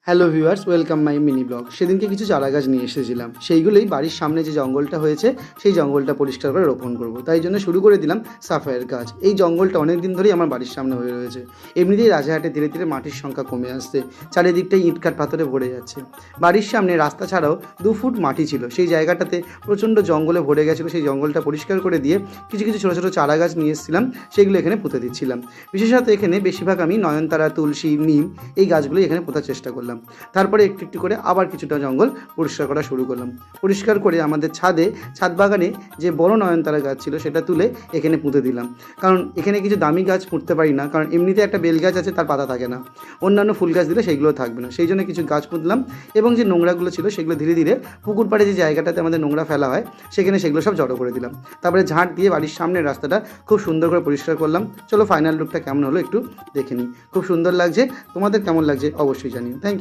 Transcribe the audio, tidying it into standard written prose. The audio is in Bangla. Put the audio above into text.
Hello viewers, welcome my mini blog. সেদিনকে কিছু চারা গাছ নিয়ে এসেছিলাম, সেইগুলোই বাড়ির সামনে যে জঙ্গলটা হয়েছে সেই জঙ্গলটা পরিষ্কার করে রোপণ করব। তাই জন্য শুরু করে দিলাম সাফাইয়ের কাজ। এই জঙ্গলটা অনেক দিন ধরেই আমার বাড়ির সামনে হয়ে রয়েছে। এমনিতেই রাজারহাটে ধীরে ধীরে মাটির সংখ্যা কমে আসছে, চারিদিকটাই ইটকাট পাথরে ভরে যাচ্ছে। বাড়ির সামনে রাস্তা ছাড়াও 2 ফুট মাটি ছিল, সেই জায়গাটাতে প্রচণ্ড জঙ্গলে ভরে গেছিলো। সেই জঙ্গলটা পরিষ্কার করে দিয়ে কিছু কিছু ছোটো ছোটো চারা গাছ নিয়ে এসেছিলাম, সেগুলো এখানে পুঁতে দিচ্ছিলাম। বিশেষত এখানে বেশিরভাগ আমি নয়নতারা, তুলসী, নিম এই গাছগুলোই এখানে পোঁতার চেষ্টা করলাম। তারপরে একটু একটু করে আবার কিছুটা জঙ্গল পরিষ্কার করা শুরু করলাম। পরিষ্কার করে আমাদের ছাদ বাগানে যে বড় নয়নতারা গাছ ছিল সেটা তুলে এখানে পুঁতে দিলাম। কারণ এখানে কিছু দামি গাছ পুঁততে পারি না, কারণ এমনিতে একটা বেল গাছ আছে, তার পাতা থাকে না। অন্যান্য ফুল গাছ দিলে সেইগুলো থাকবে না, সেই জন্য কিছু গাছ পুঁতলাম। এবং যে নোংরাগুলো ছিল সেগুলো ধীরে ধীরে পুকুর পাড়ে যে জায়গাটাতে আমাদের নোংরা ফেলা হয় সেখানে সেগুলো সব জড়ো করে দিলাম। তারপরে ঝাঁট দিয়ে বাড়ির সামনের রাস্তাটা খুব সুন্দর করে পরিষ্কার করলাম। চলো ফাইনাল লুকটা কেমন হলো একটু দেখে নিই। খুব সুন্দর লাগছে, তোমাদের কেমন লাগছে অবশ্যই জানিও। Thank you.